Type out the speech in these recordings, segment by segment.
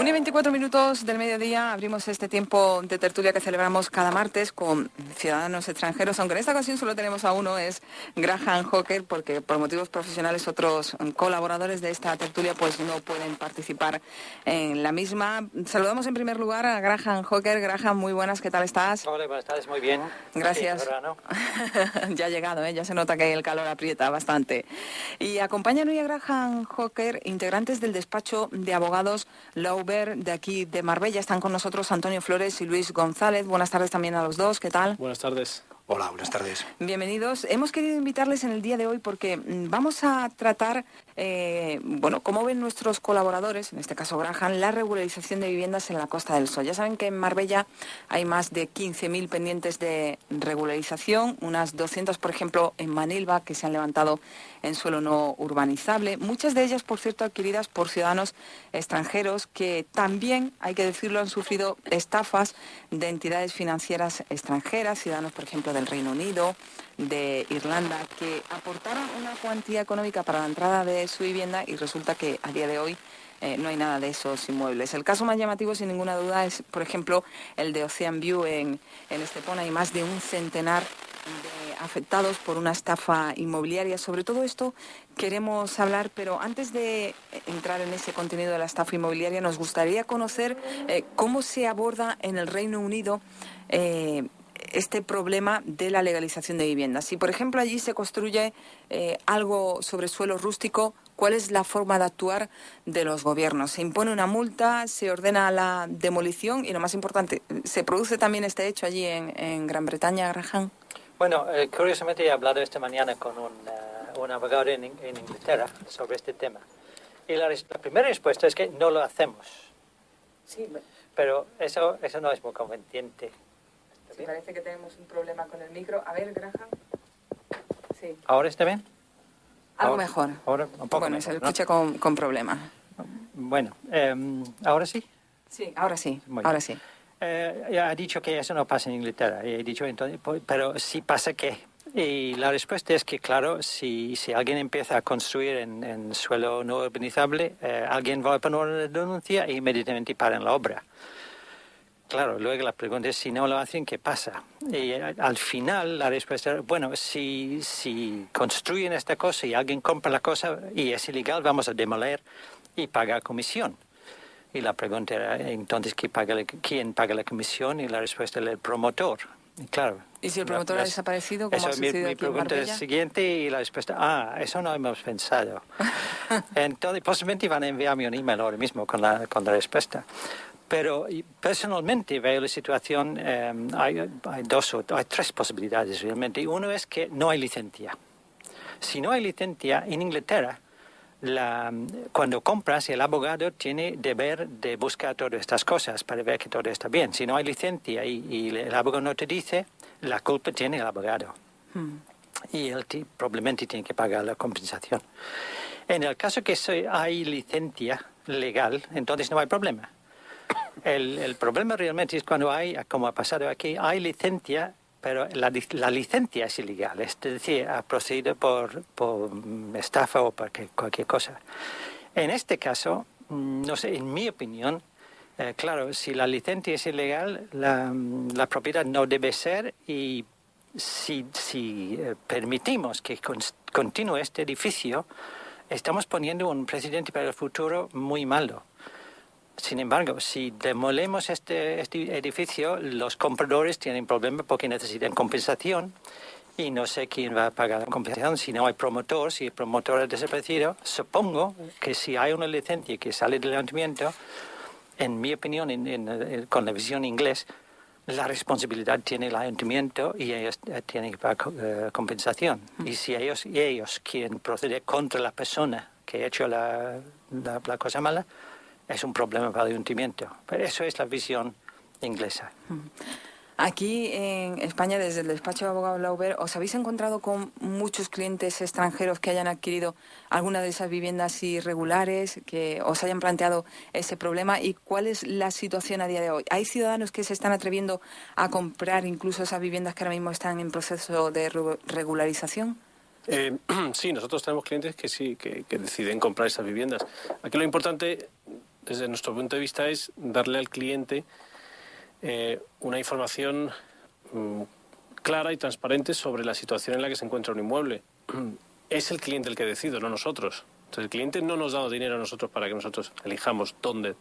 1:24 del mediodía abrimos este tiempo de tertulia que celebramos cada martes con ciudadanos extranjeros, aunque en esta ocasión solo tenemos a uno, es Graham Hawker, porque por motivos profesionales otros colaboradores de esta tertulia pues no pueden participar en la misma. Saludamos en primer lugar a Graham Hawker. Graham, muy buenas, ¿qué tal estás? Hola, buenas tardes, muy bien. Gracias. Sí, verano. Ya ha llegado, ya se nota que el calor aprieta bastante. Y acompañan hoy a Graham Hawker integrantes del despacho de abogados Lauber de aquí de Marbella. Están con nosotros Antonio Flores y Luis González. Buenas tardes también a los dos, ¿qué tal? Buenas tardes. Hola, buenas tardes. Bienvenidos. Hemos querido invitarles en el día de hoy porque vamos a tratar, cómo ven nuestros colaboradores, en este caso Graham, la regularización de viviendas en la Costa del Sol. Ya saben que en Marbella hay más de 15.000 pendientes de regularización, unas 200, por ejemplo, en Manilva, que se han levantado en suelo no urbanizable. Muchas de ellas, por cierto, adquiridas por ciudadanos extranjeros que también, hay que decirlo, han sufrido estafas de entidades financieras extranjeras, ciudadanos, por ejemplo, del Reino Unido, de Irlanda, que aportaron una cuantía económica para la entrada de su vivienda y resulta que a día de hoy no hay nada de esos inmuebles. El caso más llamativo, sin ninguna duda, es, por ejemplo, el de Ocean View en Estepona. Hay más de un centenar de afectados por una estafa inmobiliaria. Sobre todo esto queremos hablar, pero antes de entrar en ese contenido de la estafa inmobiliaria, nos gustaría conocer cómo se aborda en el Reino Unido este problema de la legalización de viviendas. Si, por ejemplo, allí se construye algo sobre suelo rústico, ¿cuál es la forma de actuar de los gobiernos? ¿Se impone una multa? ¿Se ordena la demolición? Y lo más importante, ¿se produce también este hecho allí en Gran Bretaña, Graham? Bueno, curiosamente he hablado esta mañana con un abogado en Inglaterra sobre este tema. Y la primera respuesta es que no lo hacemos. Sí, pero eso no es muy conveniente. Sí, parece que tenemos un problema con el micro. A ver, Graham. Sí. ¿Ahora está bien? Algo mejor. Ahora un poco bueno, mejor, se escucha, ¿no? con problemas. Bueno, ¿ahora sí? Sí, ahora sí. Ahora sí. Ya ha dicho que eso no pasa en Inglaterra. He dicho entonces, pero sí pasa que. Y la respuesta es que, claro, si alguien empieza a construir en suelo no urbanizable, alguien va a poner una denuncia e inmediatamente paran la obra. Claro, luego la pregunta es, si no lo hacen, ¿qué pasa? Y al final la respuesta es, bueno, si construyen esta cosa y alguien compra la cosa y es ilegal, vamos a demoler y pagar comisión. Y la pregunta era, entonces, ¿quién paga la comisión? Y la respuesta era el promotor. Y claro. ¿Y si el promotor ha desaparecido, cómo ha sucedido mi aquí en pregunta Marbella? es siguiente y la respuesta, eso no hemos pensado. Entonces, posiblemente van a enviarme un email ahora mismo con la respuesta. Pero personalmente veo la situación, hay tres posibilidades realmente. Uno es que no hay licencia. Si no hay licencia, en Inglaterra, cuando compras, el abogado tiene deber de buscar todas estas cosas para ver que todo está bien. Si no hay licencia y el abogado no te dice, la culpa tiene el abogado. Y él probablemente tiene que pagar la compensación. En el caso que hay licencia legal, entonces no hay problema. El problema realmente es cuando hay, como ha pasado aquí, hay licencia, pero la licencia es ilegal, es decir, ha procedido por estafa o por cualquier cosa. En este caso, no sé, en mi opinión, claro, si la licencia es ilegal, la propiedad no debe ser, y si permitimos que continúe este edificio, estamos poniendo un precedente para el futuro muy malo. Sin embargo, si demolemos este edificio, los compradores tienen problemas porque necesitan compensación y no sé quién va a pagar la compensación. Si no hay promotor, si el promotor ha desaparecido, supongo que si hay una licencia que sale del ayuntamiento, en mi opinión, con la visión inglés, la responsabilidad tiene el ayuntamiento y ellos tienen que pagar compensación. Y si ellos quieren proceder contra la persona que ha hecho la cosa mala, es un problema para el ayuntamiento. Pero eso es la visión inglesa. Aquí en España, desde el despacho de abogados Lauber, ¿os habéis encontrado con muchos clientes extranjeros que hayan adquirido alguna de esas viviendas irregulares, que os hayan planteado ese problema? ¿Y cuál es la situación a día de hoy? ¿Hay ciudadanos que se están atreviendo a comprar incluso esas viviendas que ahora mismo están en proceso de regularización? Sí, nosotros tenemos clientes que sí, que deciden comprar esas viviendas. Aquí lo importante desde nuestro punto de vista, es darle al cliente una información clara y transparente sobre la situación en la que se encuentra un inmueble. Es el cliente el que decide, no nosotros. Entonces, el cliente no nos da dinero a nosotros para que nosotros elijamos dónde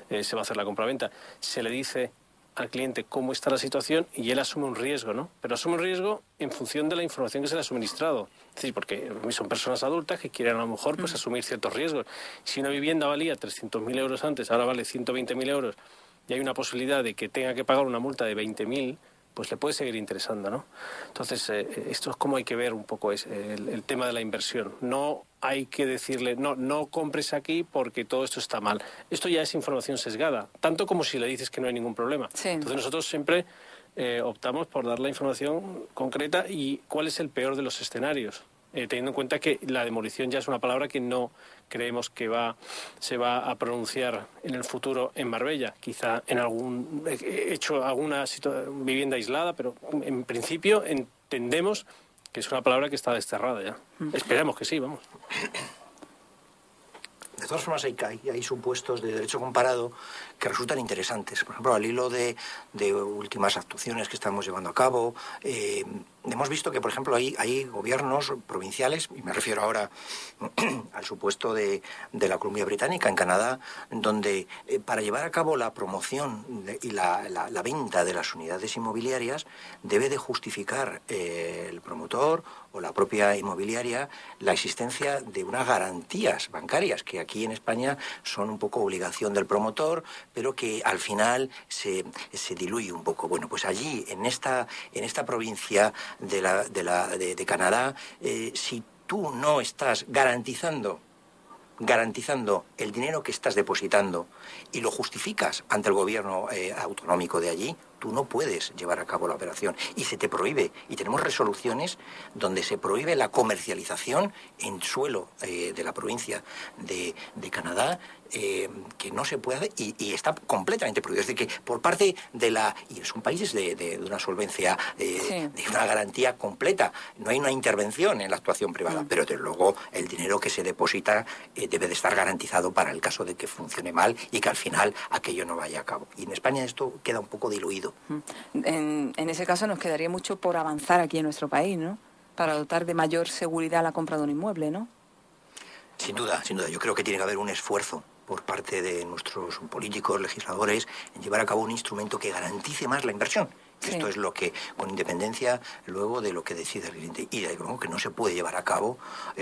se va a hacer la compraventa. Se le dice al cliente cómo está la situación y él asume un riesgo, ¿no? Pero asume un riesgo en función de la información que se le ha suministrado. Es decir, porque son personas adultas que quieren a lo mejor pues asumir ciertos riesgos. Si una vivienda valía 300.000 euros antes, ahora vale 120.000 euros y hay una posibilidad de que tenga que pagar una multa de 20.000, pues le puede seguir interesando, ¿no? Entonces, esto es como hay que ver un poco el tema de la inversión. No hay que decirle, no compres aquí porque todo esto está mal. Esto ya es información sesgada, tanto como si le dices que no hay ningún problema. Sí. Entonces, nosotros siempre optamos por dar la información concreta y cuál es el peor de los escenarios, teniendo en cuenta que la demolición ya es una palabra que no creemos que se va a pronunciar en el futuro en Marbella. Quizá en algún hecho alguna vivienda aislada, pero en principio entendemos que es una palabra que está desterrada ya. Esperamos que sí, vamos. De todas formas, hay supuestos de derecho comparado que resultan interesantes. Por ejemplo, al hilo de últimas actuaciones que estamos llevando a cabo, hemos visto que, por ejemplo, hay gobiernos provinciales, y me refiero ahora al supuesto de la Columbia Británica, en Canadá, donde para llevar a cabo la promoción y la venta de las unidades inmobiliarias debe de justificar el promotor o la propia inmobiliaria la existencia de unas garantías bancarias que aquí en España son un poco obligación del promotor, pero que al final se diluye un poco. Bueno, pues allí, en esta provincia de Canadá, si tú no estás garantizando el dinero que estás depositando y lo justificas ante el gobierno autonómico de allí, tú no puedes llevar a cabo la operación y se te prohíbe. Y tenemos resoluciones donde se prohíbe la comercialización en suelo de la provincia de Canadá, que no se puede hacer y está completamente prohibido. Es decir, que por parte de y son países de una solvencia, de una garantía completa. No hay una intervención en la actuación privada, pero desde luego el dinero que se deposita debe de estar garantizado para el caso de que funcione mal y que al final aquello no vaya a cabo. Y en España esto queda un poco diluido. En ese caso nos quedaría mucho por avanzar aquí en nuestro país, ¿no? Para dotar de mayor seguridad a la compra de un inmueble, ¿no? Sin duda. Yo creo que tiene que haber un esfuerzo por parte de nuestros políticos, legisladores, en llevar a cabo un instrumento que garantice más la inversión. Sí. Esto es lo que, con independencia luego de lo que decide el cliente. Y de luego que no se puede llevar a cabo,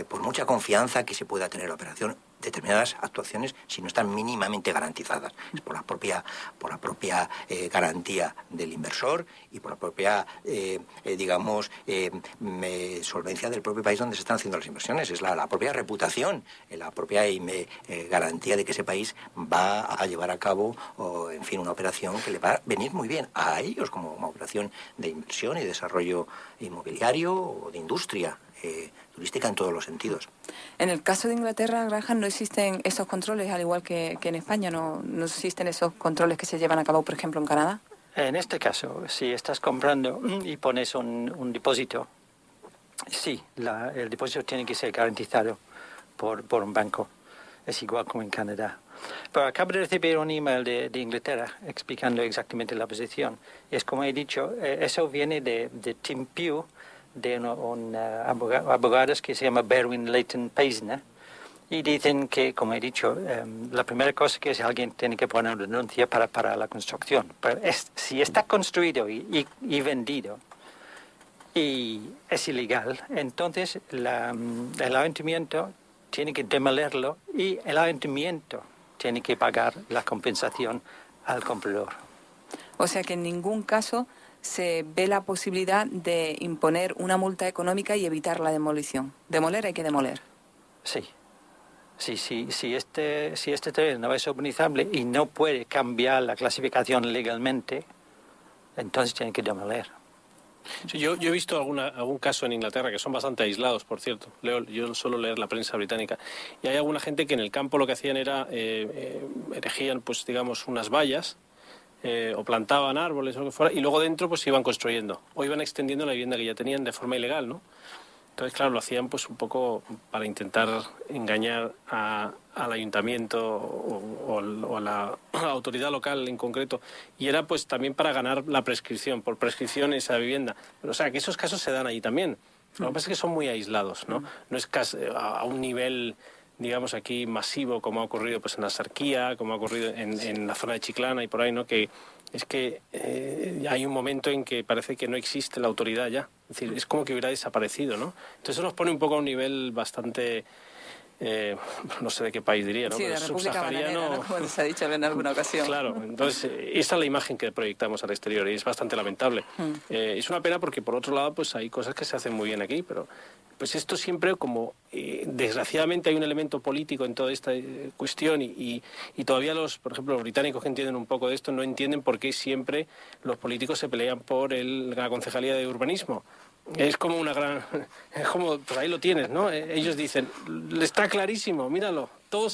por mucha confianza que se pueda tener la operación, determinadas actuaciones si no están mínimamente garantizadas. Es por la propia garantía del inversor y por la propia, solvencia del propio país donde se están haciendo las inversiones. Es la propia reputación, la propia garantía de que ese país va a llevar a cabo, una operación que le va a venir muy bien a ellos como una operación de inversión y desarrollo inmobiliario o de industria turística en todos los sentidos. En el caso de Inglaterra, Graham, no existen esos controles, al igual que en España, no existen esos controles que se llevan a cabo, por ejemplo, en Canadá. En este caso, si estás comprando y pones un depósito, sí, el depósito tiene que ser garantizado por un banco. Es igual como en Canadá. Pero acabo de recibir un email de Inglaterra explicando exactamente la posición. Y es como he dicho, eso viene de Tim Pugh, de un abogados que se llama Berwin Leighton Paisner, y dicen que, como he dicho, la primera cosa que es alguien tiene que poner una denuncia para parar la construcción. Pero si está construido y vendido y es ilegal, entonces el ayuntamiento tiene que demolerlo y el ayuntamiento tiene que pagar la compensación al comprador. O sea que en ningún caso se ve la posibilidad de imponer una multa económica y evitar la demolición. Demoler hay que demoler. Sí. Si este terreno no es urbanizable y no puede cambiar la clasificación legalmente, entonces tiene que demoler. Sí, yo he visto algún caso en Inglaterra que son bastante aislados, por cierto. Yo suelo leer la prensa británica. Y hay alguna gente que en el campo lo que hacían era erigían, pues digamos, unas vallas o plantaban árboles o lo que fuera, y luego dentro pues iban construyendo o iban extendiendo la vivienda que ya tenían de forma ilegal, ¿no? Entonces, claro, lo hacían pues un poco para intentar engañar al ayuntamiento o a la autoridad local en concreto, y era pues también para ganar la prescripción, por prescripción esa vivienda. O sea, que esos casos se dan allí también. Lo que pasa es que son muy aislados, ¿no? No es a un nivel, digamos, aquí masivo, como ha ocurrido pues en la Sarquía, como ha ocurrido en la zona de Chiclana y por ahí, ¿no? Que es que hay un momento en que parece que no existe la autoridad ya. Es decir, es como que hubiera desaparecido, ¿no? Entonces eso nos pone un poco a un nivel bastante... no sé de qué país diría, ¿no? Sí, pero de República Bananera, ¿no? Como se ha dicho en alguna ocasión. Claro, entonces esa es la imagen que proyectamos al exterior y es bastante lamentable. Es una pena porque por otro lado pues hay cosas que se hacen muy bien aquí, pero pues esto siempre como desgraciadamente hay un elemento político en toda esta cuestión y todavía por ejemplo, los británicos que entienden un poco de esto no entienden por qué siempre los políticos se pelean por la concejalía de urbanismo. Es como una gran... Es como, pues ahí lo tienes, ¿no? Ellos dicen, está clarísimo, míralo.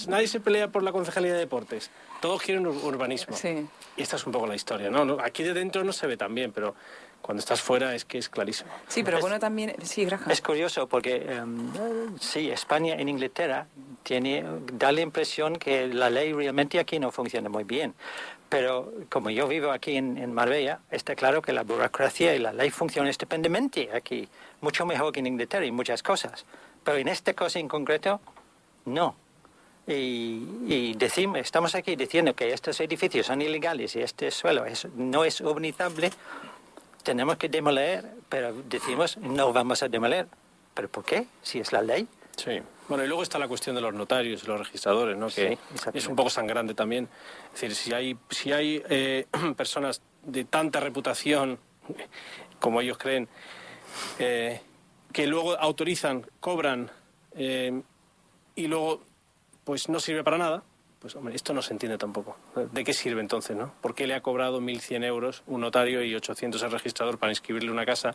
Nadie se pelea por la concejalía de deportes. Todos quieren urbanismo. Sí. Y esta es un poco la historia, ¿no? Aquí de dentro no se ve tan bien, pero cuando estás fuera es que es clarísimo. Sí, pero bueno también... Sí, Graham. Es curioso porque, sí, España en Inglaterra da la impresión que la ley realmente aquí no funciona muy bien. Pero como yo vivo aquí en Marbella, está claro que la burocracia y la ley funcionan estupendamente aquí, mucho mejor que en Inglaterra y muchas cosas. Pero en esta cosa en concreto, no. Y estamos aquí diciendo que estos edificios son ilegales y este suelo no es urbanizable, tenemos que demoler, pero decimos no vamos a demoler. ¿Pero por qué? Si es la ley. Sí. Bueno, y luego está la cuestión de los notarios y los registradores, ¿no? Que es un poco sangrante también. Es decir, si hay personas de tanta reputación, como ellos creen, que luego autorizan, cobran y luego pues no sirve para nada, pues hombre, esto no se entiende tampoco. ¿De qué sirve entonces, no? ¿Por qué le ha cobrado 1.100 euros un notario y 800 el registrador para inscribirle una casa,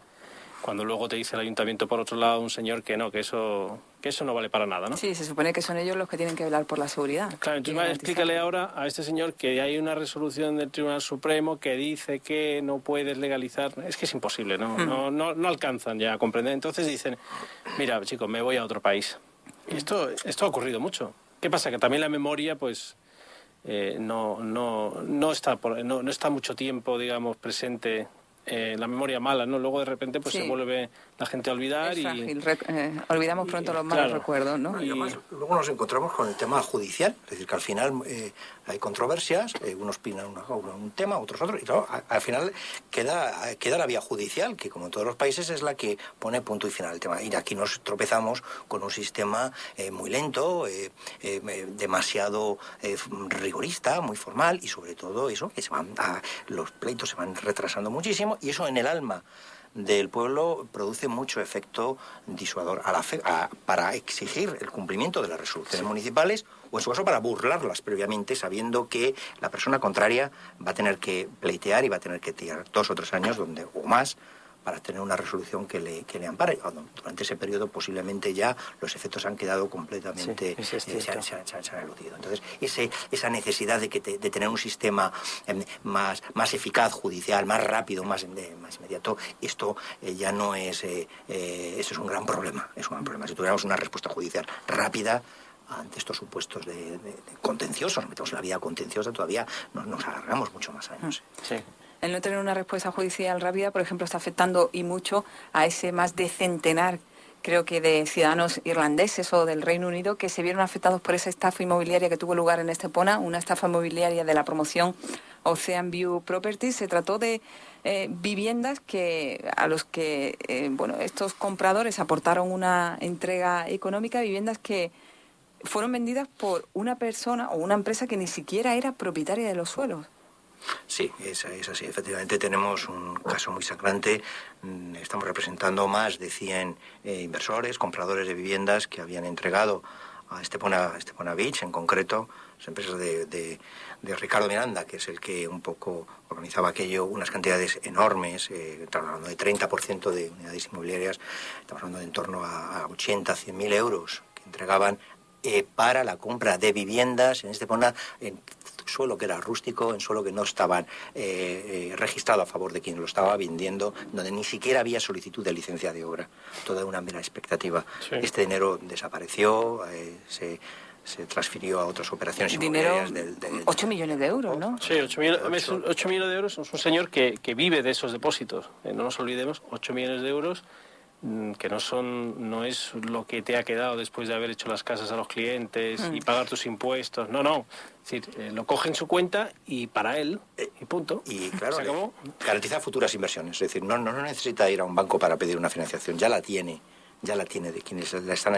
cuando luego te dice el ayuntamiento por otro lado, un señor que eso no vale para nada, ¿no? Sí, se supone que son ellos los que tienen que velar por la seguridad. Claro, entonces explícale ahora a este señor que hay una resolución del Tribunal Supremo que dice que no puedes legalizar. Es que es imposible, no alcanzan ya a comprender. Entonces dicen, mira, chicos, me voy a otro país. Y esto ha ocurrido mucho. ¿Qué pasa? Que también la memoria, pues, no está mucho tiempo, digamos, presente. La memoria mala, ¿no? Luego de repente pues se vuelve la gente a olvidar es frágil. Olvidamos pronto los malos recuerdos, ¿no? Y además, luego nos encontramos con el tema judicial, es decir, que al final hay controversias, unos opinan un tema, otros otro, y claro, al final queda la vía judicial, que como en todos los países es la que pone punto y final al tema. Y aquí nos tropezamos con un sistema muy lento, demasiado rigorista, muy formal, y sobre todo eso, que los pleitos se van retrasando muchísimo, y eso en el alma del pueblo produce mucho efecto disuador para exigir el cumplimiento de las resoluciones municipales, o en su caso para burlarlas previamente, sabiendo que la persona contraria va a tener que pleitear y va a tener que tirar 2 o 3 años o más para tener una resolución que le ampare. Durante ese periodo posiblemente ya los efectos han quedado completamente, se han eludido. Entonces, esa necesidad de tener un sistema más eficaz, judicial, más rápido, más inmediato, esto ya no es... eso es un gran problema, Si tuviéramos una respuesta judicial rápida ante estos supuestos de contenciosos, metemos en la vía contenciosa, todavía nos alargamos mucho más años. Sí. El no tener una respuesta judicial rápida, por ejemplo, está afectando y mucho a ese más de centenar, creo que de ciudadanos irlandeses o del Reino Unido que se vieron afectados por esa estafa inmobiliaria que tuvo lugar en Estepona, una estafa inmobiliaria de la promoción Ocean View Properties. Se trató de viviendas a los que estos compradores aportaron una entrega económica, viviendas que fueron vendidas por una persona o una empresa que ni siquiera era propietaria de los suelos. Sí, es así. Efectivamente tenemos un caso muy sangrante. Estamos representando más de 100 inversores, compradores de viviendas que habían entregado a Estepona Beach, en concreto, las empresas de Ricardo Miranda, que es el que un poco organizaba aquello, unas cantidades enormes, estamos hablando de 30% de unidades inmobiliarias, estamos hablando de en torno a 80, 100.000 euros que entregaban para la compra de viviendas en en suelo que era rústico, en suelo que no estaban registrado a favor de quien lo estaba vendiendo, donde ni siquiera había solicitud de licencia de obra. Toda una mera expectativa. Sí. Este dinero desapareció, se transfirió a otras operaciones inmobiliarias. 8 millones de euros, ¿no? Sí, 8 millones de euros. Es un señor que vive de esos depósitos. No nos olvidemos, 8 millones de euros que no es lo que te ha quedado después de haber hecho las casas a los clientes y pagar tus impuestos. No. Es decir, lo coge en su cuenta y para él, y punto. Y claro, se acabó. Garantiza futuras inversiones. Es decir, no necesita ir a un banco para pedir una financiación, ya la tiene de quienes le están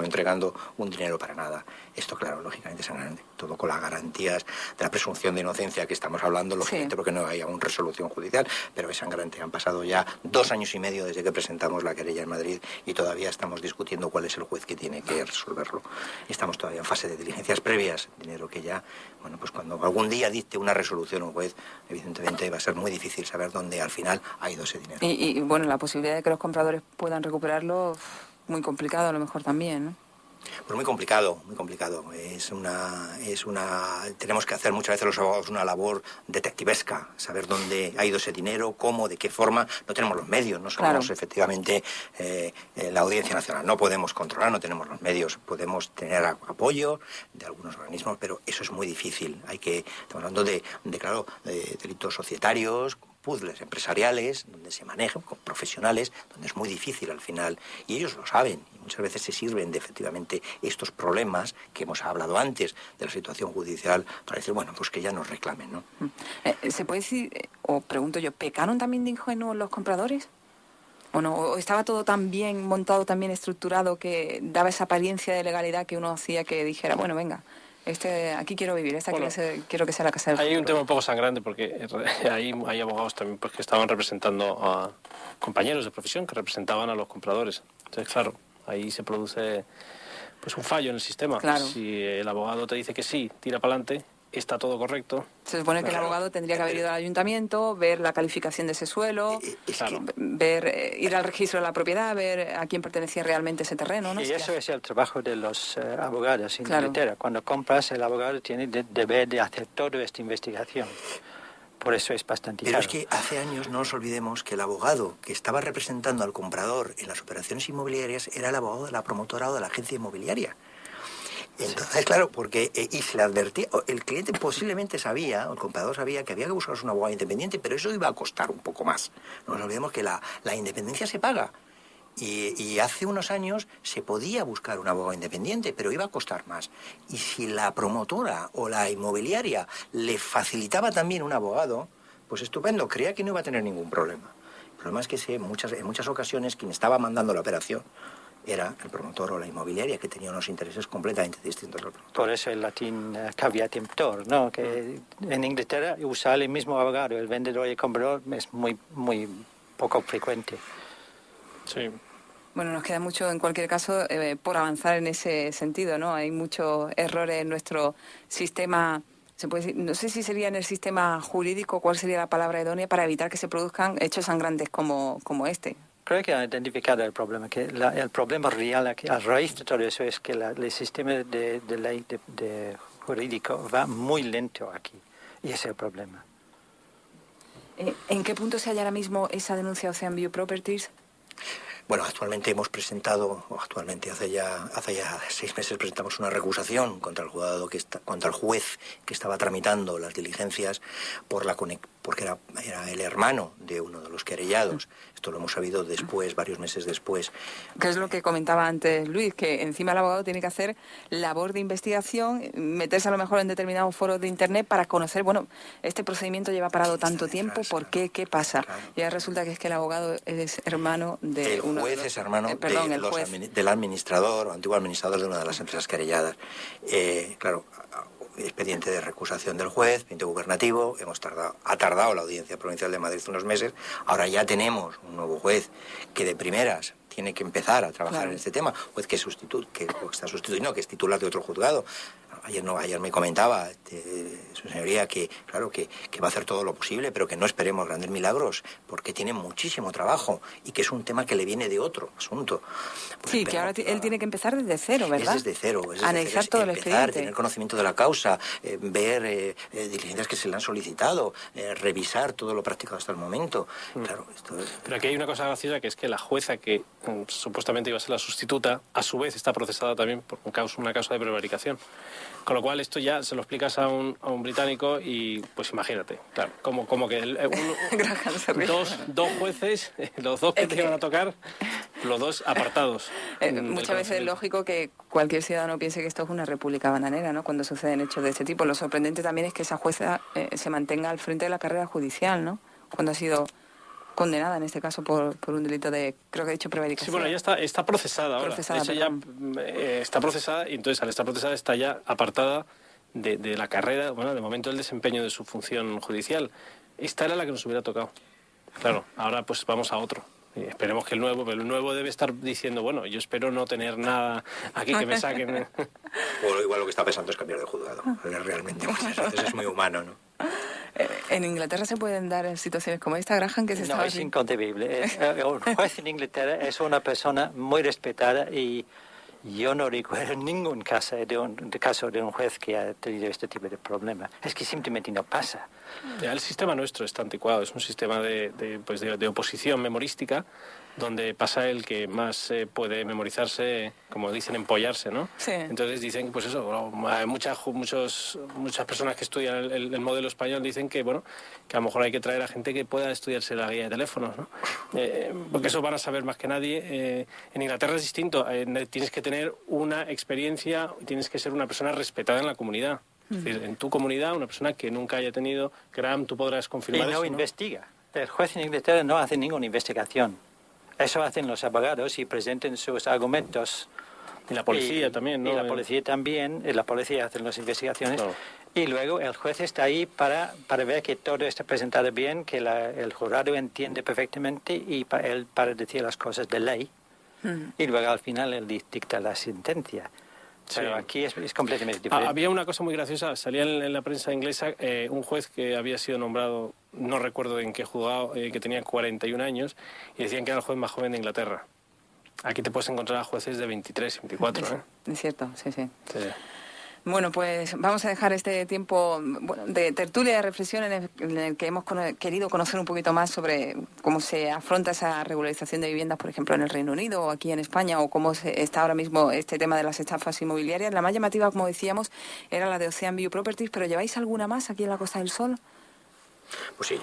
entregando un dinero para nada. Esto, claro, lógicamente es grande, todo con las garantías de la presunción de inocencia que estamos hablando, lógicamente, sí, porque no hay aún resolución judicial, pero esa garantía. Han pasado ya 2 años y medio desde que presentamos la querella en Madrid y todavía estamos discutiendo cuál es el juez que tiene que resolverlo. Estamos todavía en fase de diligencias previas, dinero que ya, bueno, pues cuando algún día dicte una resolución un juez, evidentemente va a ser muy difícil saber dónde al final ha ido ese dinero. Y bueno, la posibilidad de que los compradores puedan recuperarlo, muy complicado a lo mejor también, ¿no? Pues muy complicado. Tenemos que hacer muchas veces los abogados una labor detectivesca, saber dónde ha ido ese dinero, cómo, de qué forma. No tenemos los medios, no somos, claro, efectivamente la Audiencia Nacional. No podemos controlar, no tenemos los medios. Podemos tener apoyo de algunos organismos, pero eso es muy difícil. Estamos hablando de delitos societarios, puzzles empresariales, donde se manejan con profesionales, donde es muy difícil al final, y ellos lo saben, y muchas veces se sirven de efectivamente estos problemas que hemos hablado antes de la situación judicial para decir, bueno, pues que ya nos reclamen, ¿no? ¿Se puede decir, o pregunto yo, pecaron también de ingenuos los compradores? ¿O no? ¿O estaba todo tan bien montado, tan bien estructurado que daba esa apariencia de legalidad que uno hacía que dijera, bueno, venga, aquí quiero vivir, quiero que sea la casa del futuro? Hay un tema un poco sangrante porque hay abogados también pues, que estaban representando a compañeros de profesión que representaban a los compradores. Entonces, claro, ahí se produce pues un fallo en el sistema. Claro. Si el abogado te dice que sí, tira para adelante, está todo correcto. Se supone que el abogado tendría que haber ido al ayuntamiento, ver la calificación de ese suelo, claro, ir al registro de la propiedad, ver a quién pertenecía realmente ese terreno, ¿no? Y eso es el trabajo de los abogados en claro. Inglaterra. Cuando compras, el abogado tiene deber de hacer toda esta investigación. Por eso es bastante caro. Pero es que hace años no nos olvidemos que el abogado que estaba representando al comprador en las operaciones inmobiliarias era el abogado de la promotora o de la agencia inmobiliaria. Entonces, claro, porque y se le advertía, el cliente posiblemente sabía, o el comprador sabía que había que buscarse un abogado independiente, pero eso iba a costar un poco más. No nos olvidemos que la independencia se paga. Y hace unos años se podía buscar un abogado independiente, pero iba a costar más. Y si la promotora o la inmobiliaria le facilitaba también un abogado, pues estupendo, creía que no iba a tener ningún problema. El problema es que en muchas ocasiones quien estaba mandando la operación era el promotor o la inmobiliaria, que tenía unos intereses completamente distintos al promotor. Por eso el latín caveat emptor, ¿no? Que en Inglaterra usa el mismo abogado, el vendedor y el comprador, es muy, muy poco frecuente. Sí. Bueno, nos queda mucho, en cualquier caso, por avanzar en ese sentido, ¿no? Hay muchos errores en nuestro sistema, se puede decir, no sé si sería en el sistema jurídico, cuál sería la palabra idónea para evitar que se produzcan hechos sangrantes como este. Creo que ha identificado el problema, que el problema real aquí, a raíz de todo eso, es que el sistema de ley jurídico va muy lento aquí, y ese es el problema. ¿En qué punto se halla ahora mismo esa denuncia Ocean View Properties? Bueno, actualmente hemos presentado, hace ya 6 meses presentamos una recusación contra el contra el juez que estaba tramitando las diligencias porque era el hermano de uno de los querellados. Esto lo hemos sabido después, varios meses después. Que es lo que comentaba antes Luis, que encima el abogado tiene que hacer labor de investigación, meterse a lo mejor en determinados foros de internet para conocer, bueno, este procedimiento lleva parado tanto tiempo, ¿por qué? ¿Qué pasa? Claro. Y ahora resulta que es que el abogado es hermano de el juez es hermano del administrador o antiguo administrador de una de las empresas querelladas. Claro, expediente de recusación del juez, expediente gubernativo, ha tardado la Audiencia Provincial de Madrid unos meses, ahora ya tenemos un nuevo juez que de primeras tiene que empezar a trabajar en este tema, juez que está sustituyendo, que es titular de otro juzgado. Ayer me comentaba su señoría que, claro, que va a hacer todo lo posible, pero que no esperemos grandes milagros, porque tiene muchísimo trabajo y que es un tema que le viene de otro asunto. Sí, que ahora él tiene que empezar desde cero, ¿verdad? Es desde cero. Analizar todo el expediente. Tener conocimiento de la causa, ver diligencias que se le han solicitado, revisar todo lo practicado hasta el momento. Claro, esto es... Pero aquí hay una cosa graciosa, que es que la jueza que supuestamente iba a ser la sustituta, a su vez está procesada también por una causa de prevaricación. Con lo cual esto ya se lo explicas a un británico y pues imagínate, claro, como que dos jueces, los dos que te iban a tocar, los dos apartados. Muchas veces es lógico que cualquier ciudadano piense que esto es una república bananera, ¿no? Cuando suceden hechos de este tipo. Lo sorprendente también es que esa jueza se mantenga al frente de la carrera judicial, ¿no? Cuando ha sido condenada, en este caso, por un delito de, creo que he dicho, prevaricación. Sí, bueno, ya está procesada ahora. Procesada, de hecho, ya está procesada y entonces al estar procesada está ya apartada de la carrera, bueno, de momento el desempeño de su función judicial. Esta era la que nos hubiera tocado. Claro, ahora pues vamos a otro. Esperemos que pero el nuevo debe estar diciendo, bueno, yo espero no tener nada aquí que me saquen. O igual lo que está pensando es cambiar de juzgado. Realmente muchas veces es muy humano, ¿no? ¿En Inglaterra se pueden dar situaciones como esta, Graham? Que se No, es inconcebible. Un juez en Inglaterra es una persona muy respetada y yo no recuerdo ningún caso de un juez que ha tenido este tipo de problema. Es que simplemente no pasa. Ya, el sistema nuestro está anticuado. Es un sistema de oposición memorística, donde pasa el que más puede memorizarse, como dicen, empollarse, ¿no? Sí. Entonces dicen, pues eso, bueno, muchas personas que estudian el modelo español dicen que, bueno, que a lo mejor hay que traer a gente que pueda estudiarse la guía de teléfonos, ¿no? Porque eso van a saber más que nadie. En Inglaterra es distinto. Tienes que tener una experiencia, tienes que ser una persona respetada en la comunidad. Es decir, en tu comunidad, una persona que nunca haya tenido, Graham, tú podrás confirmar y no eso, investiga. El juez en Inglaterra no hace ninguna investigación. Eso hacen los abogados y presentan sus argumentos. Y la policía también, ¿no? Y la policía también. Y la policía hace las investigaciones. Claro. Y luego el juez está ahí para ver que todo está presentado bien, que el jurado entiende perfectamente y para decir las cosas de ley. Y luego al final él dicta la sentencia. Pero Sí. aquí es completamente diferente. Había una cosa muy graciosa, salía en la prensa inglesa un juez que había sido nombrado, no recuerdo en qué juzgado, que tenía 41 años, y decían que era el juez más joven de Inglaterra. Aquí te puedes encontrar a jueces de 23 y 24, ¿eh? Es cierto, sí. Sí. Bueno, pues vamos a dejar este tiempo de tertulia, de reflexión en el que hemos querido conocer un poquito más sobre cómo se afronta esa regularización de viviendas, por ejemplo, en el Reino Unido o aquí en España, o cómo está ahora mismo este tema de las estafas inmobiliarias. La más llamativa, como decíamos, era la de Ocean View Properties, pero ¿lleváis alguna más aquí en la Costa del Sol? Pues sí,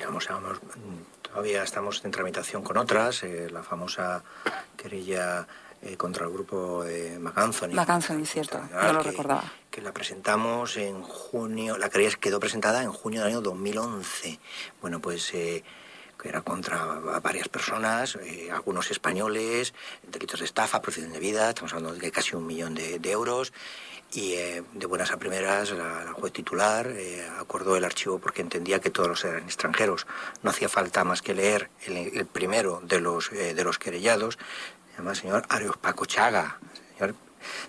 todavía estamos en tramitación con otras, la famosa querella contra el grupo de McAnthony. McAnthony, cierto, no lo recordaba. Que la presentamos en junio, la querella quedó presentada en junio del año 2011. Bueno, pues que era contra varias personas, algunos españoles, delitos de estafa, procedimiento de vida, estamos hablando de casi 1 millón de euros. Y de buenas a primeras la juez titular acordó el archivo porque entendía que todos eran extranjeros. No hacía falta más que leer el primero de los querellados. Se llama el señor Areospaco Chaga.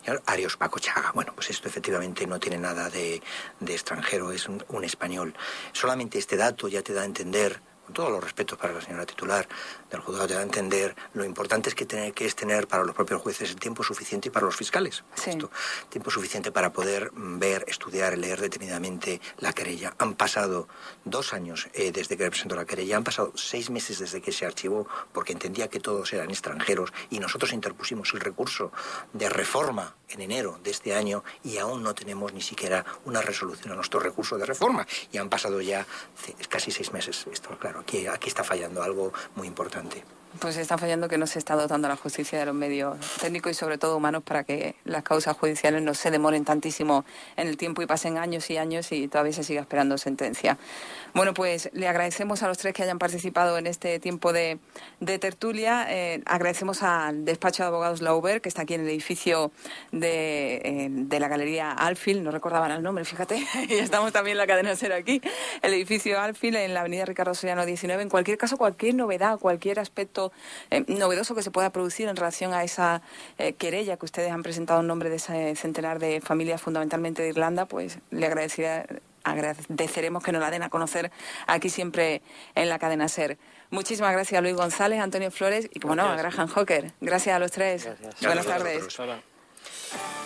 Señor Areospaco Chaga. Bueno, pues esto efectivamente no tiene nada de extranjero, es un español. Solamente este dato ya te da a entender, con todos los respetos para la señora titular del juzgado, te da a entender lo importante que es tener para los propios jueces el tiempo suficiente y para los fiscales. Sí. Tiempo suficiente para poder ver, estudiar, leer detenidamente la querella. Han pasado 2 años desde que presentó la querella, han pasado 6 meses desde que se archivó porque entendía que todos eran extranjeros y nosotros interpusimos el recurso de reforma en enero de este año y aún no tenemos ni siquiera una resolución a nuestro recurso de reforma y han pasado ya casi 6 meses. Esto, claro, aquí está fallando algo muy importante. Pues está fallando que no se está dotando a la justicia de los medios técnicos y sobre todo humanos para que las causas judiciales no se demoren tantísimo en el tiempo y pasen años y años y todavía se siga esperando sentencia. Bueno, pues le agradecemos a los 3 que hayan participado en este tiempo de tertulia. Agradecemos al despacho de abogados Lauber, que está aquí en el edificio de la Galería Alfil. No recordaban el nombre, fíjate. Y estamos también en la cadena SER aquí. El edificio Alfil en la avenida Ricardo Soriano 19. En cualquier caso, cualquier novedad, cualquier aspecto novedoso que se pueda producir en relación a esa querella que ustedes han presentado en nombre de ese centenar de familias fundamentalmente de Irlanda, pues le agradecería agradeceremos que nos la den a conocer aquí siempre en la cadena SER. Muchísimas gracias a Luis González, Antonio Flores y, como no, a Graham Hawker. Gracias a los tres. Gracias. Buenas Gracias a tardes. vosotros. Ahora.